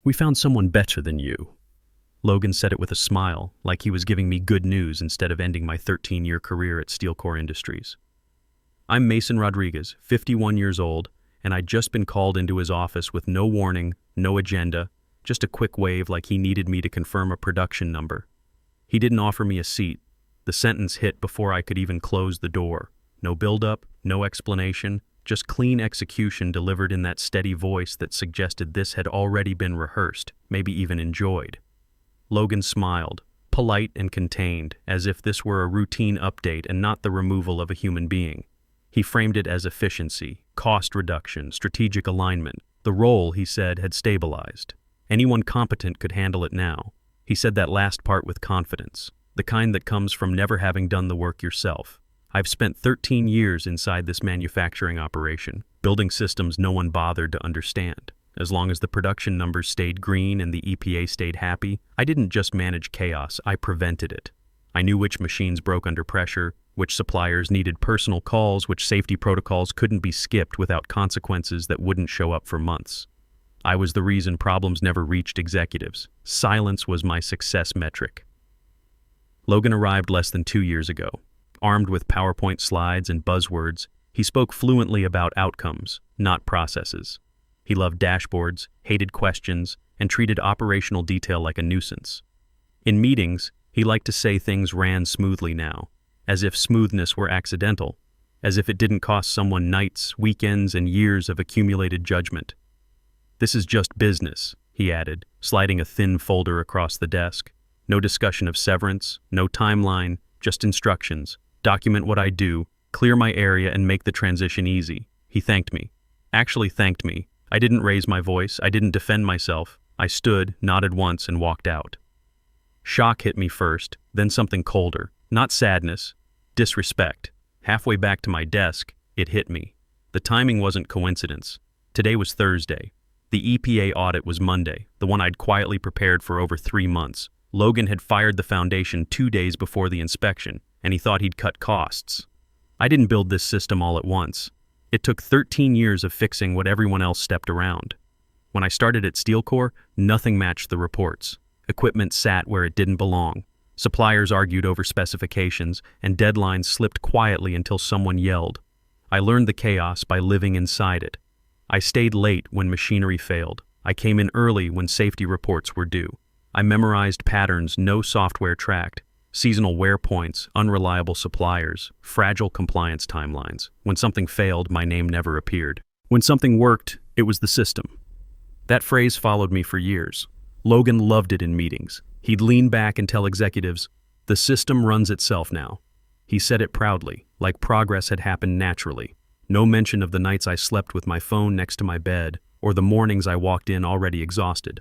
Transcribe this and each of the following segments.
"We found someone better than you." Logan said it with a smile, like he was giving me good news instead of ending my 13-year career at SteelCore Industries. I'm Mason Rodriguez, 51 years old, and I'd just been called into his office with no warning, no agenda, just a quick wave like he needed me to confirm a production number. He didn't offer me a seat. The sentence hit before I could even close the door. No build-up, no explanation, just clean execution delivered in that steady voice that suggested this had already been rehearsed, maybe even enjoyed. Logan smiled, polite and contained, as if this were a routine update and not the removal of a human being. He framed it as efficiency, cost reduction, strategic alignment. The role, he said, had stabilized. Anyone competent could handle it now. He said that last part with confidence, the kind that comes from never having done the work yourself. I've spent 13 years inside this manufacturing operation, building systems no one bothered to understand. As long as the production numbers stayed green and the EPA stayed happy, I didn't just manage chaos, I prevented it. I knew which machines broke under pressure, which suppliers needed personal calls, which safety protocols couldn't be skipped without consequences that wouldn't show up for months. I was the reason problems never reached executives. Silence was my success metric. Logan arrived less than 2 years ago. Armed with PowerPoint slides and buzzwords, he spoke fluently about outcomes, not processes. He loved dashboards, hated questions, and treated operational detail like a nuisance. In meetings, he liked to say things ran smoothly now, as if smoothness were accidental, as if it didn't cost someone nights, weekends, and years of accumulated judgment. "This is just business," he added, sliding a thin folder across the desk. "No discussion of severance, no timeline, just instructions. Document what I do, clear my area, and make the transition easy." He thanked me. Actually thanked me. I didn't raise my voice, I didn't defend myself. I stood, nodded once, and walked out. Shock hit me first, then something colder. Not sadness, disrespect. Halfway back to my desk, it hit me. The timing wasn't coincidence. Today was Thursday. The EPA audit was Monday, the one I'd quietly prepared for over 3 months. Logan had fired the foundation 2 days before the inspection, and he thought he'd cut costs. I didn't build this system all at once. It took 13 years of fixing what everyone else stepped around. When I started at SteelCore, nothing matched the reports. Equipment sat where it didn't belong. Suppliers argued over specifications, and deadlines slipped quietly until someone yelled. I learned the chaos by living inside it. I stayed late when machinery failed. I came in early when safety reports were due. I memorized patterns no software tracked, seasonal wear points, unreliable suppliers, fragile compliance timelines. When something failed, my name never appeared. When something worked, it was the system. That phrase followed me for years. Logan loved it in meetings. He'd lean back and tell executives, "The system runs itself now." He said it proudly, like progress had happened naturally. No mention of the nights I slept with my phone next to my bed, or the mornings I walked in already exhausted.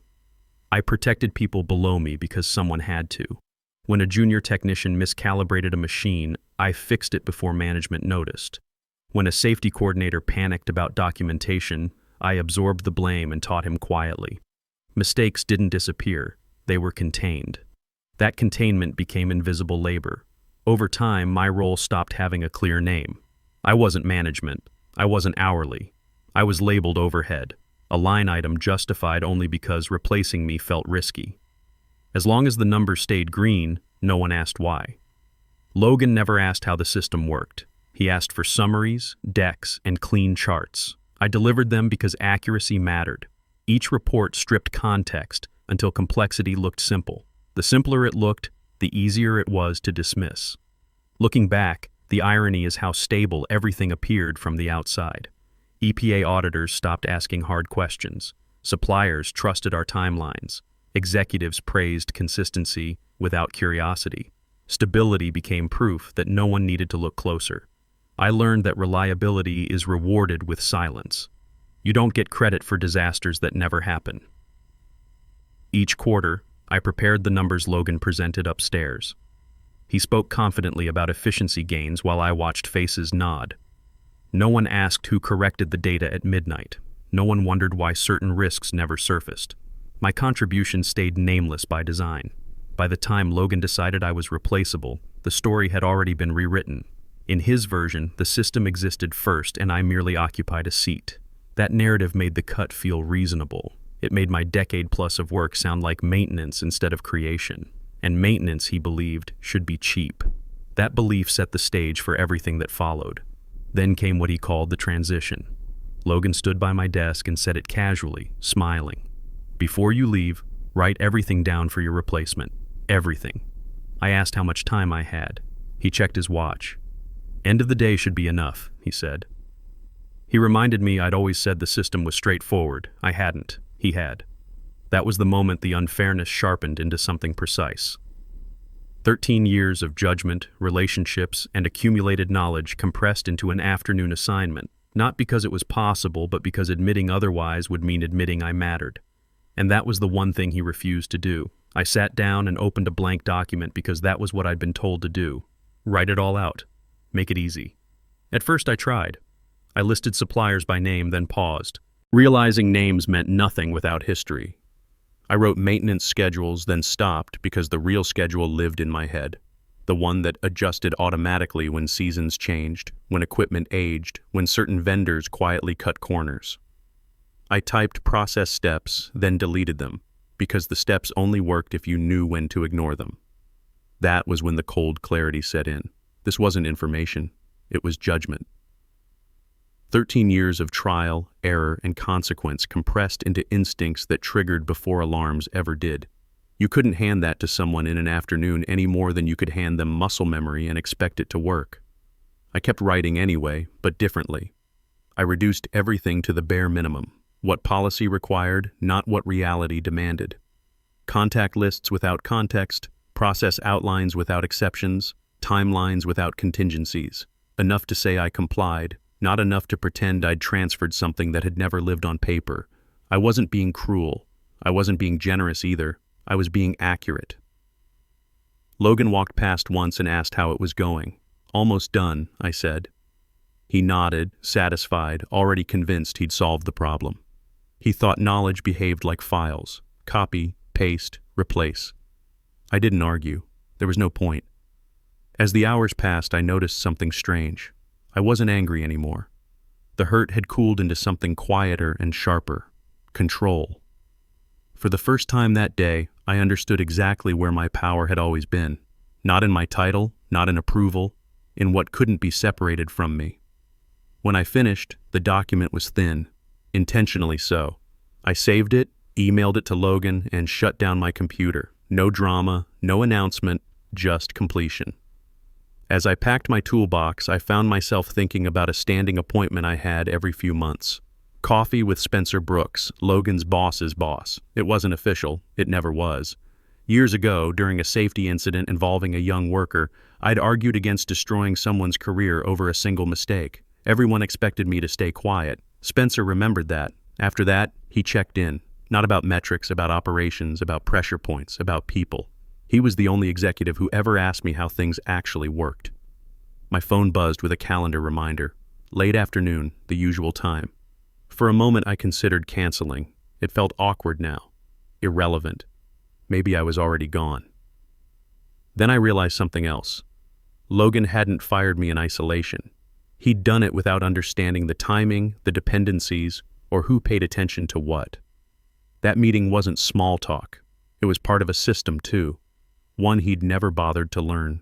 I protected people below me because someone had to. When a junior technician miscalibrated a machine, I fixed it before management noticed. When a safety coordinator panicked about documentation, I absorbed the blame and taught him quietly. Mistakes didn't disappear, they were contained. That containment became invisible labor. Over time, my role stopped having a clear name. I wasn't management. I wasn't hourly. I was labeled overhead, a line item justified only because replacing me felt risky. As long as the numbers stayed green, no one asked why. Logan never asked how the system worked. He asked for summaries, decks, and clean charts. I delivered them because accuracy mattered. Each report stripped context until complexity looked simple. The simpler it looked, the easier it was to dismiss. Looking back, the irony is how stable everything appeared from the outside. EPA auditors stopped asking hard questions. Suppliers trusted our timelines. Executives praised consistency without curiosity. Stability became proof that no one needed to look closer. I learned that reliability is rewarded with silence. You don't get credit for disasters that never happen. Each quarter, I prepared the numbers Logan presented upstairs. He spoke confidently about efficiency gains while I watched faces nod. No one asked who corrected the data at midnight. No one wondered why certain risks never surfaced. My contribution stayed nameless by design. By the time Logan decided I was replaceable, the story had already been rewritten. In his version, the system existed first and I merely occupied a seat. That narrative made the cut feel reasonable. It made my decade plus of work sound like maintenance instead of creation. And maintenance, he believed, should be cheap. That belief set the stage for everything that followed. Then came what he called the transition. Logan stood by my desk and said it casually, smiling. "Before you leave, write everything down for your replacement. Everything." I asked how much time I had. He checked his watch. "End of the day should be enough," he said. He reminded me I'd always said the system was straightforward. I hadn't. He had. That was the moment the unfairness sharpened into something precise. 13 years of judgment, relationships, and accumulated knowledge compressed into an afternoon assignment, not because it was possible, but because admitting otherwise would mean admitting I mattered. And that was the one thing he refused to do. I sat down and opened a blank document because that was what I'd been told to do. Write it all out. Make it easy. At first I tried. I listed suppliers by name, then paused, realizing names meant nothing without history. I wrote maintenance schedules, then stopped because the real schedule lived in my head. The one that adjusted automatically when seasons changed, when equipment aged, when certain vendors quietly cut corners. I typed process steps, then deleted them, because the steps only worked if you knew when to ignore them. That was when the cold clarity set in. This wasn't information, it was judgment. 13 years of trial, error, and consequence compressed into instincts that triggered before alarms ever did. You couldn't hand that to someone in an afternoon any more than you could hand them muscle memory and expect it to work. I kept writing anyway, but differently. I reduced everything to the bare minimum, what policy required, not what reality demanded. Contact lists without context, process outlines without exceptions, timelines without contingencies. Enough to say I complied, not enough to pretend I'd transferred something that had never lived on paper. I wasn't being cruel. I wasn't being generous either. I was being accurate. Logan walked past once and asked how it was going. "Almost done," I said. He nodded, satisfied, already convinced he'd solved the problem. He thought knowledge behaved like files. Copy, paste, replace. I didn't argue. There was no point. As the hours passed, I noticed something strange. I wasn't angry anymore. The hurt had cooled into something quieter and sharper. Control. For the first time that day, I understood exactly where my power had always been. Not in my title, not in approval, in what couldn't be separated from me. When I finished, the document was thin, intentionally so. I saved it, emailed it to Logan, and shut down my computer. No drama, no announcement, just completion. As I packed my toolbox, I found myself thinking about a standing appointment I had every few months. Coffee with Spencer Brooks, Logan's boss's boss. It wasn't official. It never was. Years ago, during a safety incident involving a young worker, I'd argued against destroying someone's career over a single mistake. Everyone expected me to stay quiet. Spencer remembered that. After that, he checked in. Not about metrics, about operations, about pressure points, about people. He was the only executive who ever asked me how things actually worked. My phone buzzed with a calendar reminder. Late afternoon, the usual time. For a moment I considered canceling. It felt awkward now. Irrelevant. Maybe I was already gone. Then I realized something else. Logan hadn't fired me in isolation. He'd done it without understanding the timing, the dependencies, or who paid attention to what. That meeting wasn't small talk. It was part of a system, too. One he'd never bothered to learn.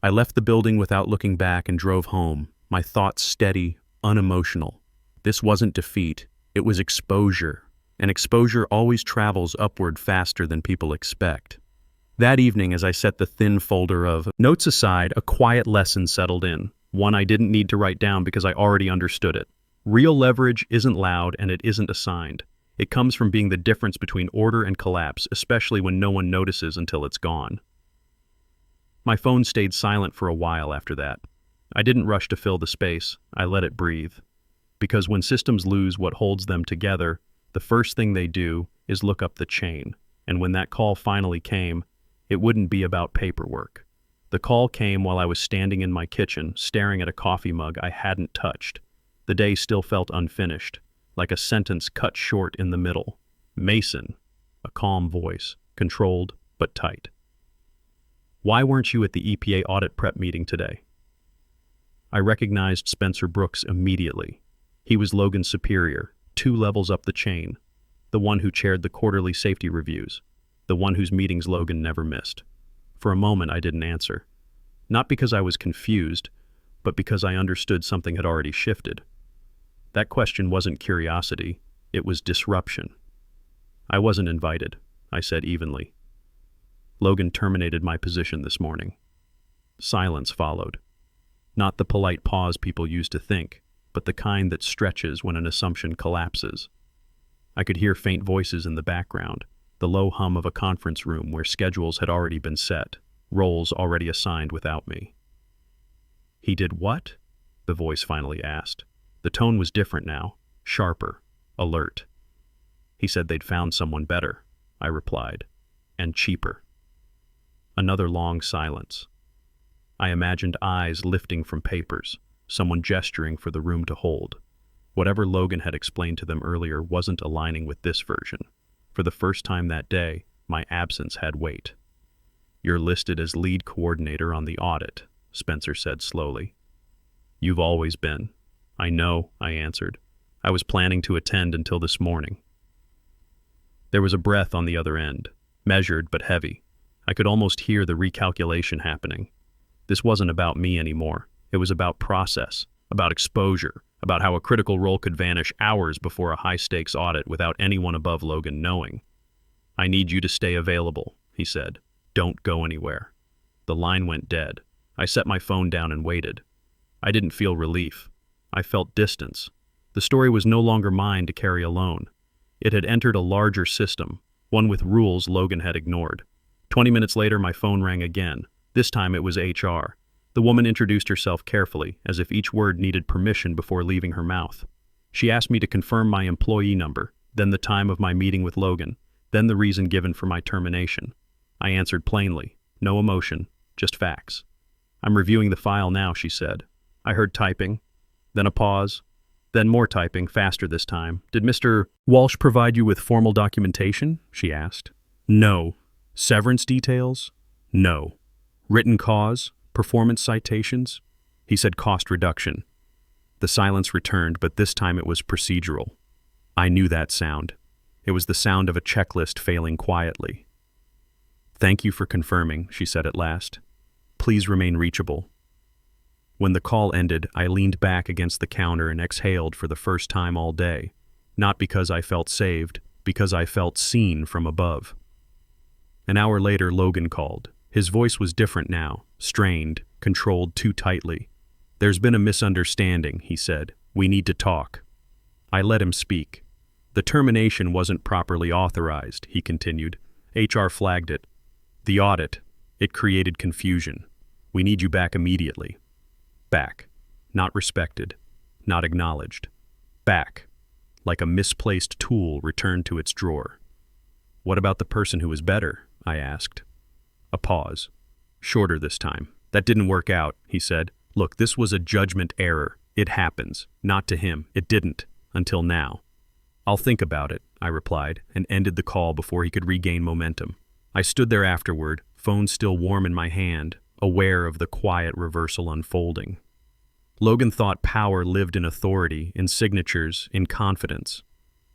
I left the building without looking back and drove home, my thoughts steady, unemotional. This wasn't defeat, it was exposure, and exposure always travels upward faster than people expect. That evening, as I set the thin folder of notes aside, a quiet lesson settled in, one I didn't need to write down because I already understood it. Real leverage isn't loud and it isn't assigned. It comes from being the difference between order and collapse, especially when no one notices until it's gone. My phone stayed silent for a while after that. I didn't rush to fill the space, I let it breathe. Because when systems lose what holds them together, the first thing they do is look up the chain. And when that call finally came, it wouldn't be about paperwork. The call came while I was standing in my kitchen, staring at a coffee mug I hadn't touched. The day still felt unfinished, like a sentence cut short in the middle. "Mason," a calm voice, controlled but tight. "Why weren't you at the EPA audit prep meeting today?" I recognized Spencer Brooks immediately. He was Logan's superior, 2 levels up the chain. the one who chaired the quarterly safety reviews, the one whose meetings Logan never missed. For a moment, I didn't answer. Not because I was confused, but because I understood something had already shifted. That question wasn't curiosity, it was disruption. I wasn't invited, I said evenly. Logan terminated my position this morning. Silence followed. Not the polite pause people use to think, but the kind that stretches when an assumption collapses. I could hear faint voices in the background, the low hum of a conference room where schedules had already been set, roles already assigned without me. "He did what?" the voice finally asked. The tone was different now, sharper, alert. "He said they'd found someone better," I replied, "and cheaper." Another long silence. I imagined eyes lifting from papers, someone gesturing for the room to hold. Whatever Logan had explained to them earlier wasn't aligning with this version. For the first time that day, my absence had weight. "You're listed as lead coordinator on the audit," Spencer said slowly. "You've always been." "I know," I answered. "I was planning to attend until this morning." There was a breath on the other end, measured but heavy. I could almost hear the recalculation happening. This wasn't about me anymore. It was about process, about exposure, about how a critical role could vanish hours before a high-stakes audit without anyone above Logan knowing. "I need you to stay available," he said. "Don't go anywhere." The line went dead. I set my phone down and waited. I didn't feel relief. I felt distance. The story was no longer mine to carry alone. It had entered a larger system, one with rules Logan had ignored. 20 minutes later, my phone rang again. This time it was HR. The woman introduced herself carefully, as if each word needed permission before leaving her mouth. She asked me to confirm my employee number, then the time of my meeting with Logan, then the reason given for my termination. I answered plainly, no emotion, just facts. "I'm reviewing the file now," she said. I heard typing, then a pause, then more typing, faster this time. "Did Mr. Walsh provide you with formal documentation?" she asked. "No." "Severance details?" "No." "Written cause? Performance citations?" He said cost reduction. The silence returned, but this time it was procedural. I knew that sound. It was the sound of a checklist failing quietly. "Thank you for confirming," she said at last. "Please remain reachable." When the call ended, I leaned back against the counter and exhaled for the first time all day. Not because I felt saved, because I felt seen from above. An hour later, Logan called. His voice was different now, strained, controlled too tightly. "There's been a misunderstanding," he said. "We need to talk." I let him speak. "The termination wasn't properly authorized," he continued. "HR flagged it. The audit, it created confusion. We need you back immediately." Back. Not respected. Not acknowledged. Back. Like a misplaced tool returned to its drawer. "What about the person who was better?" I asked. A pause. Shorter this time. "That didn't work out," he said. "Look, this was a judgment error. It happens. Not to him. It didn't. Until now." "I'll think about it," I replied, and ended the call before he could regain momentum. I stood there afterward, phone still warm in my hand, aware of the quiet reversal unfolding. Logan thought power lived in authority, in signatures, in confidence.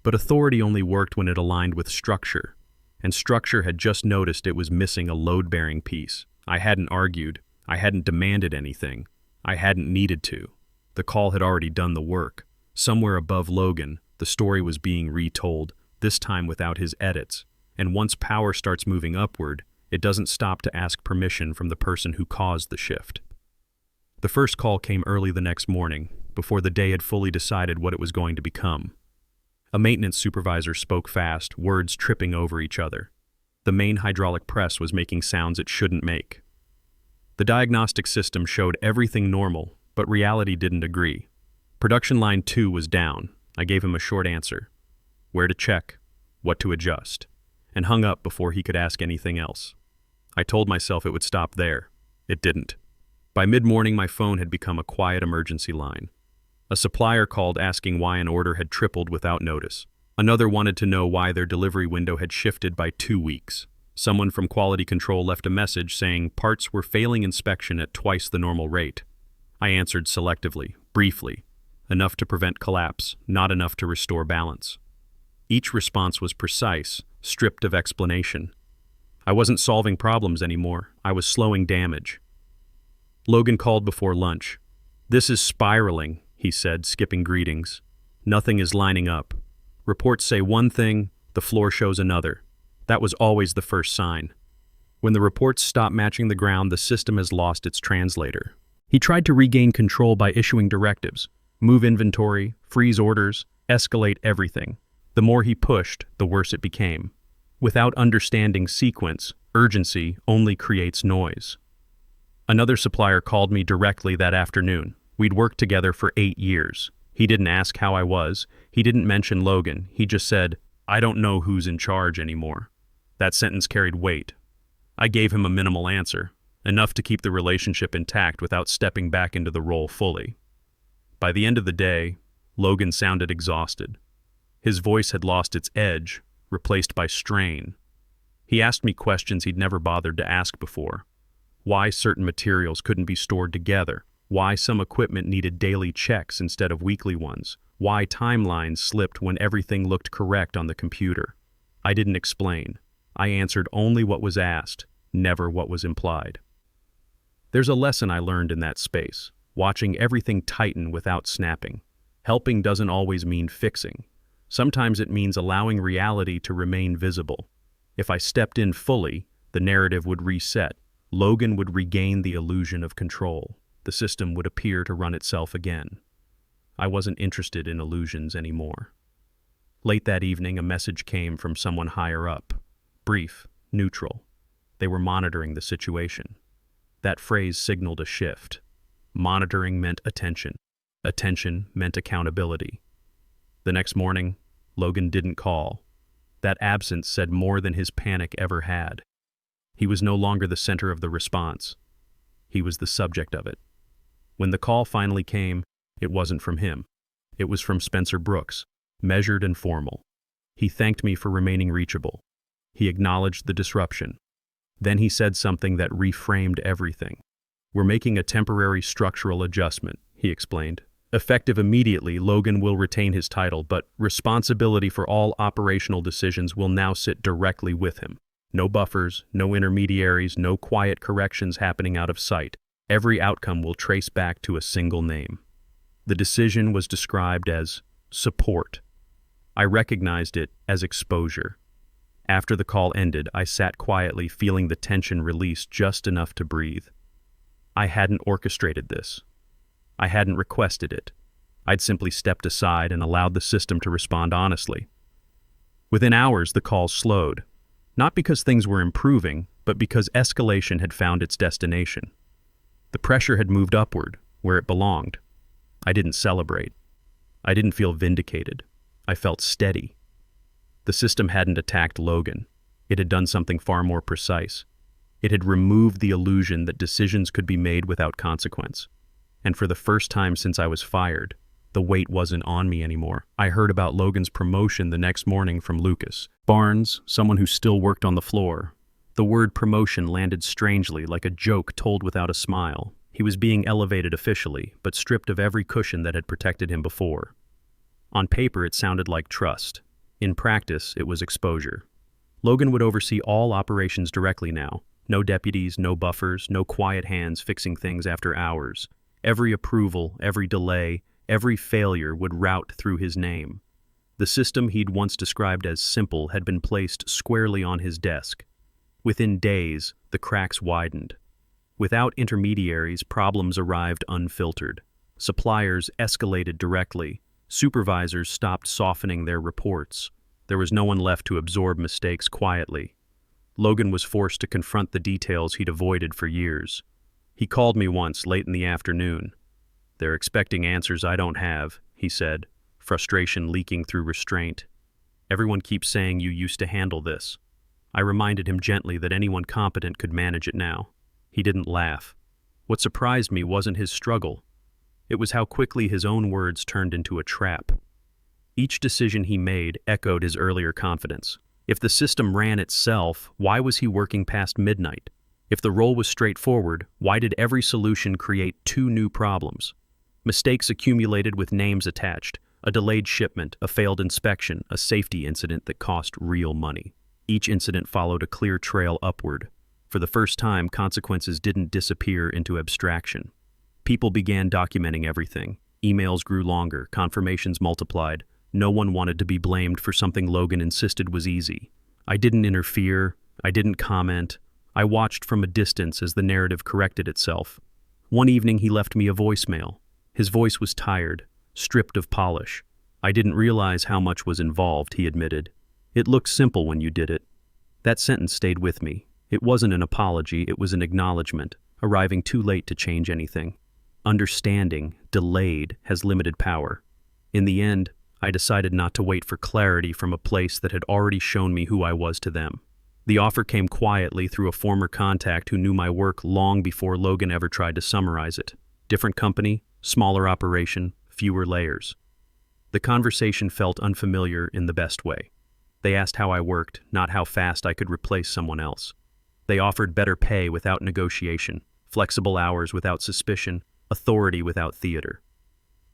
But authority only worked when it aligned with structure. And structure had just noticed it was missing a load-bearing piece. I hadn't argued. I hadn't demanded anything. I hadn't needed to. The call had already done the work. Somewhere above Logan, the story was being retold, this time without his edits. And once power starts moving upward, it doesn't stop to ask permission from the person who caused the shift. The first call came early the next morning, before the day had fully decided what it was going to become. A maintenance supervisor spoke fast, words tripping over each other. The main hydraulic press was making sounds it shouldn't make. The diagnostic system showed everything normal, but reality didn't agree. Production line 2 was down. I gave him a short answer. Where to check, what to adjust, and hung up before he could ask anything else. I told myself it would stop there. It didn't. By mid-morning, my phone had become a quiet emergency line. A supplier called asking why an order had tripled without notice. Another wanted to know why their delivery window had shifted by 2 weeks. Someone from quality control left a message saying parts were failing inspection at twice the normal rate. I answered selectively, briefly, enough to prevent collapse, not enough to restore balance. Each response was precise, stripped of explanation. I wasn't solving problems anymore. I was slowing damage. Logan called before lunch. "This is spiraling," he said, skipping greetings. "Nothing is lining up. Reports say one thing, the floor shows another. That was always the first sign. When the reports stop matching the ground, the system has lost its translator." He tried to regain control by issuing directives: move inventory, freeze orders, escalate everything. The more he pushed, the worse it became. Without understanding sequence, urgency only creates noise. Another supplier called me directly that afternoon. We'd worked together for 8 years. He didn't ask how I was. He didn't mention Logan. He just said, "I don't know who's in charge anymore." That sentence carried weight. I gave him a minimal answer, enough to keep the relationship intact without stepping back into the role fully. By the end of the day, Logan sounded exhausted. His voice had lost its edge, replaced by strain. He asked me questions he'd never bothered to ask before. Why certain materials couldn't be stored together, why some equipment needed daily checks instead of weekly ones, why timelines slipped when everything looked correct on the computer. I didn't explain. I answered only what was asked, never what was implied. There's a lesson I learned in that space, watching everything tighten without snapping. Helping doesn't always mean fixing. Sometimes it means allowing reality to remain visible. If I stepped in fully, the narrative would reset. Logan would regain the illusion of control. The system would appear to run itself again. I wasn't interested in illusions anymore. Late that evening, a message came from someone higher up. Brief, neutral. They were monitoring the situation. That phrase signaled a shift. Monitoring meant attention. Attention meant accountability. The next morning, Logan didn't call. That absence said more than his panic ever had. He was no longer the center of the response. He was the subject of it. When the call finally came, it wasn't from him. It was from Spencer Brooks, measured and formal. He thanked me for remaining reachable. He acknowledged the disruption. Then he said something that reframed everything. "We're making a temporary structural adjustment," he explained. "Effective immediately, Logan will retain his title, but responsibility for all operational decisions will now sit directly with him. No buffers, no intermediaries, no quiet corrections happening out of sight. Every outcome will trace back to a single name." The decision was described as support. I recognized it as exposure. After the call ended, I sat quietly, feeling the tension release just enough to breathe. I hadn't orchestrated this. I hadn't requested it. I'd simply stepped aside and allowed the system to respond honestly. Within hours, the calls slowed. Not because things were improving, but because escalation had found its destination. The pressure had moved upward, where it belonged. I didn't celebrate. I didn't feel vindicated. I felt steady. The system hadn't attacked Logan. It had done something far more precise. It had removed the illusion that decisions could be made without consequence. And for the first time since I was fired, the weight wasn't on me anymore. I heard about Logan's promotion the next morning from Lucas Barnes, someone who still worked on the floor. The word promotion landed strangely, like a joke told without a smile. He was being elevated officially, but stripped of every cushion that had protected him before. On paper, it sounded like trust. In practice, it was exposure. Logan would oversee all operations directly now. No deputies, no buffers, no quiet hands fixing things after hours. Every approval, every delay, every failure would route through his name. The system he'd once described as simple had been placed squarely on his desk. Within days, the cracks widened. Without intermediaries, problems arrived unfiltered. Suppliers escalated directly. Supervisors stopped softening their reports. There was no one left to absorb mistakes quietly. Logan was forced to confront the details he'd avoided for years. He called me once, late in the afternoon. "They're expecting answers I don't have," he said, frustration leaking through restraint. "Everyone keeps saying you used to handle this." I reminded him gently that anyone competent could manage it now. He didn't laugh. What surprised me wasn't his struggle. It was how quickly his own words turned into a trap. Each decision he made echoed his earlier confidence. If the system ran itself, why was he working past midnight? If the role was straightforward, why did every solution create 2 new problems? Mistakes accumulated with names attached. A delayed shipment, a failed inspection, a safety incident that cost real money. Each incident followed a clear trail upward. For the first time, consequences didn't disappear into abstraction. People began documenting everything. Emails grew longer, confirmations multiplied. No one wanted to be blamed for something Logan insisted was easy. I didn't interfere. I didn't comment. I watched from a distance as the narrative corrected itself. One evening he left me a voicemail. His voice was tired, stripped of polish. I didn't realize how much was involved, he admitted. It looked simple when you did it. That sentence stayed with me. It wasn't an apology, it was an acknowledgement, arriving too late to change anything. Understanding, delayed, has limited power. In the end, I decided not to wait for clarity from a place that had already shown me who I was to them. The offer came quietly through a former contact who knew my work long before Logan ever tried to summarize it. Different company, smaller operation, fewer layers. The conversation felt unfamiliar in the best way. They asked how I worked, not how fast I could replace someone else. They offered better pay without negotiation, flexible hours without suspicion, authority without theater.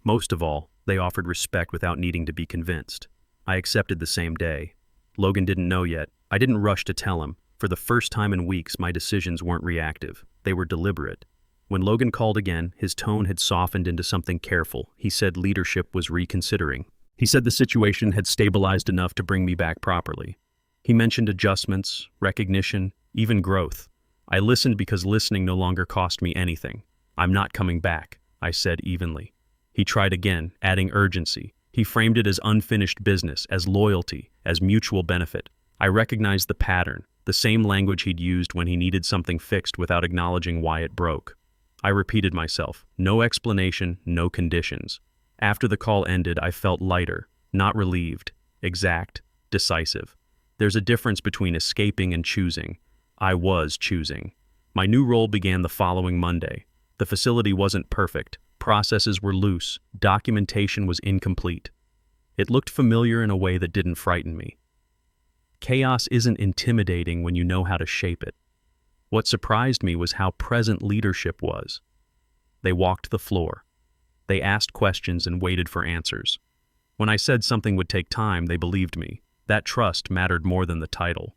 Most of all, they offered respect without needing to be convinced. I accepted the same day. Logan didn't know yet. I didn't rush to tell him. For the first time in weeks, my decisions weren't reactive. They were deliberate. When Logan called again, his tone had softened into something careful. He said leadership was reconsidering. He said the situation had stabilized enough to bring me back properly. He mentioned adjustments, recognition, even growth. I listened because listening no longer cost me anything. I'm not coming back, I said evenly. He tried again, adding urgency. He framed it as unfinished business, as loyalty, as mutual benefit. I recognized the pattern, the same language he'd used when he needed something fixed without acknowledging why it broke. I repeated myself, no explanation, no conditions. After the call ended, I felt lighter, not relieved, exact, decisive. There's a difference between escaping and choosing. I was choosing. My new role began the following Monday. The facility wasn't perfect. Processes were loose. Documentation was incomplete. It looked familiar in a way that didn't frighten me. Chaos isn't intimidating when you know how to shape it. What surprised me was how present leadership was. They walked the floor. They asked questions and waited for answers. When I said something would take time, they believed me. That trust mattered more than the title.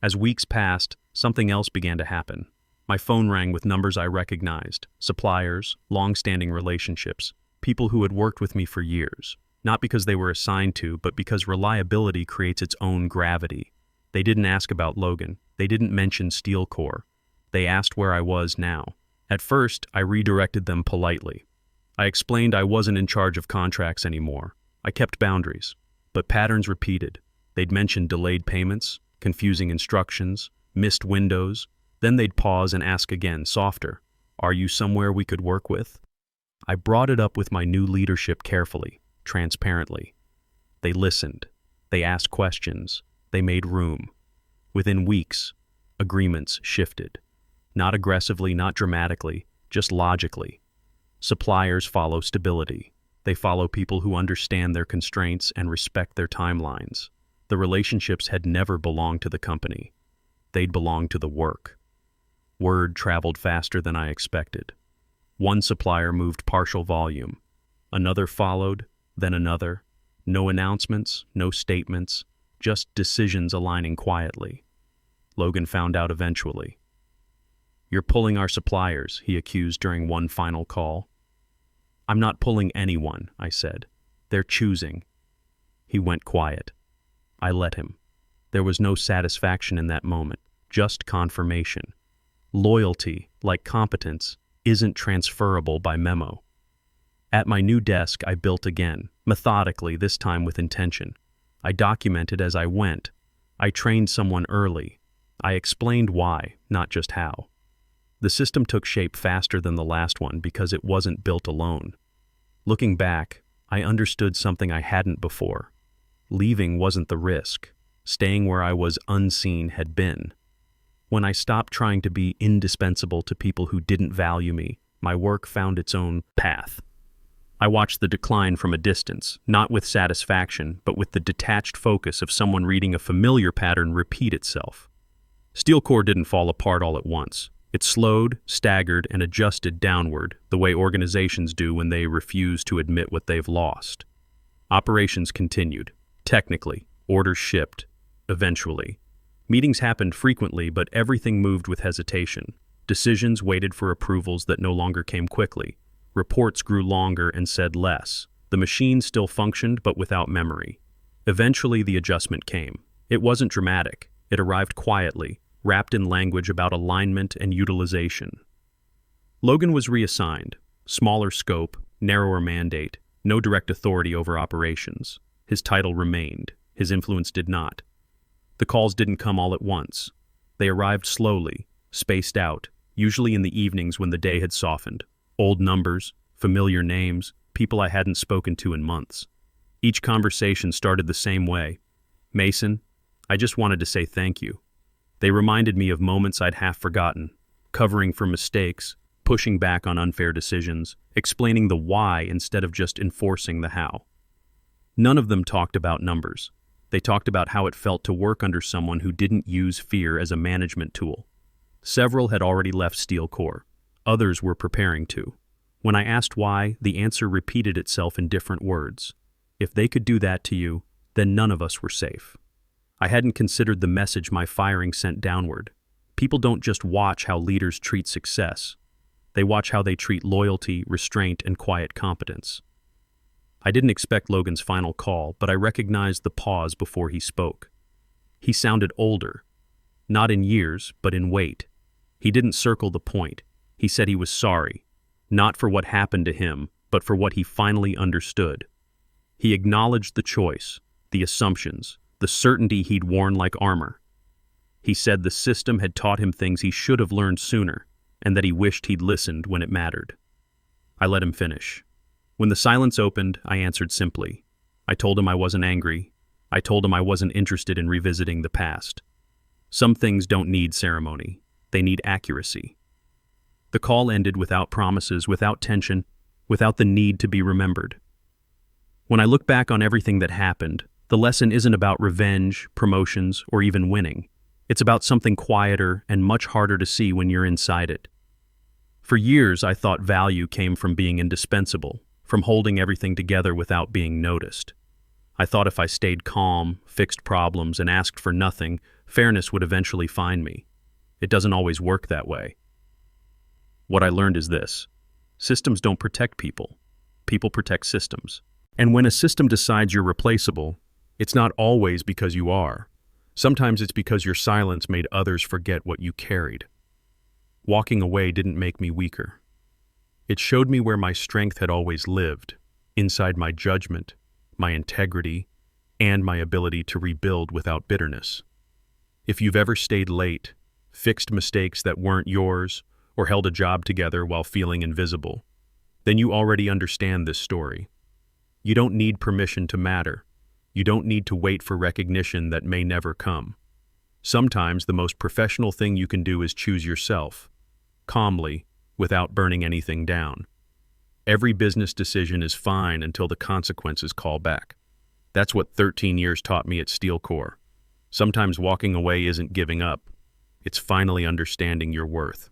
As weeks passed, something else began to happen. My phone rang with numbers I recognized, suppliers, long-standing relationships, people who had worked with me for years, not because they were assigned to, but because reliability creates its own gravity. They didn't ask about Logan. They didn't mention SteelCore. They asked where I was now. At first, I redirected them politely. I explained I wasn't in charge of contracts anymore. I kept boundaries, but patterns repeated. They'd mention delayed payments, confusing instructions, missed windows. Then they'd pause and ask again, softer, "Are you somewhere we could work with?" I brought it up with my new leadership carefully, transparently. They listened. They asked questions. They made room. Within weeks, agreements shifted. Not aggressively, not dramatically, just logically. Suppliers follow stability. They follow people who understand their constraints and respect their timelines. The relationships had never belonged to the company. They'd belonged to the work. Word traveled faster than I expected. One supplier moved partial volume. Another followed, then another. No announcements, no statements, just decisions aligning quietly. Logan found out eventually. "You're pulling our suppliers," he accused during one final call. "I'm not pulling anyone," I said. "They're choosing." He went quiet. I let him. There was no satisfaction in that moment, just confirmation. Loyalty, like competence, isn't transferable by memo. At my new desk, I built again, methodically, this time with intention. I documented as I went. I trained someone early. I explained why, not just how. The system took shape faster than the last one because it wasn't built alone. Looking back, I understood something I hadn't before. Leaving wasn't the risk. Staying where I was unseen had been. When I stopped trying to be indispensable to people who didn't value me, my work found its own path. I watched the decline from a distance, not with satisfaction, but with the detached focus of someone reading a familiar pattern repeat itself. SteelCore didn't fall apart all at once. It slowed, staggered, and adjusted downward, the way organizations do when they refuse to admit what they've lost. Operations continued. Technically, orders shipped. Eventually. Meetings happened frequently, but everything moved with hesitation. Decisions waited for approvals that no longer came quickly. Reports grew longer and said less. The machine still functioned, but without memory. Eventually, the adjustment came. It wasn't dramatic. It arrived quietly, wrapped in language about alignment and utilization. Logan was reassigned. Smaller scope, narrower mandate, no direct authority over operations. His title remained. His influence did not. The calls didn't come all at once. They arrived slowly, spaced out, usually in the evenings when the day had softened. Old numbers, familiar names, people I hadn't spoken to in months. Each conversation started the same way. "Mason, I just wanted to say thank you." They reminded me of moments I'd half forgotten, covering for mistakes, pushing back on unfair decisions, explaining the why instead of just enforcing the how. None of them talked about numbers. They talked about how it felt to work under someone who didn't use fear as a management tool. Several had already left SteelCore. Others were preparing to. When I asked why, the answer repeated itself in different words. If they could do that to you, then none of us were safe. I hadn't considered the message my firing sent downward. People don't just watch how leaders treat success. They watch how they treat loyalty, restraint, and quiet competence. I didn't expect Logan's final call, but I recognized the pause before he spoke. He sounded older. Not in years, but in weight. He didn't circle the point. He said he was sorry, not for what happened to him, but for what he finally understood. He acknowledged the choice, the assumptions, the certainty he'd worn like armor. He said the system had taught him things he should have learned sooner, and that he wished he'd listened when it mattered. I let him finish. When the silence opened, I answered simply. I told him I wasn't angry. I told him I wasn't interested in revisiting the past. Some things don't need ceremony. They need accuracy. The call ended without promises, without tension, without the need to be remembered. When I look back on everything that happened, the lesson isn't about revenge, promotions, or even winning. It's about something quieter and much harder to see when you're inside it. For years, I thought value came from being indispensable, from holding everything together without being noticed. I thought if I stayed calm, fixed problems, and asked for nothing, fairness would eventually find me. It doesn't always work that way. What I learned is this: systems don't protect people. People protect systems. And when a system decides you're replaceable, it's not always because you are. Sometimes it's because your silence made others forget what you carried. Walking away didn't make me weaker. It showed me where my strength had always lived, inside my judgment, my integrity, and my ability to rebuild without bitterness. If you've ever stayed late, fixed mistakes that weren't yours, or held a job together while feeling invisible, then you already understand this story. You don't need permission to matter. You don't need to wait for recognition that may never come. Sometimes the most professional thing you can do is choose yourself, calmly, without burning anything down. Every business decision is fine until the consequences call back. That's what 13 years taught me at SteelCore. Sometimes walking away isn't giving up. It's finally understanding your worth.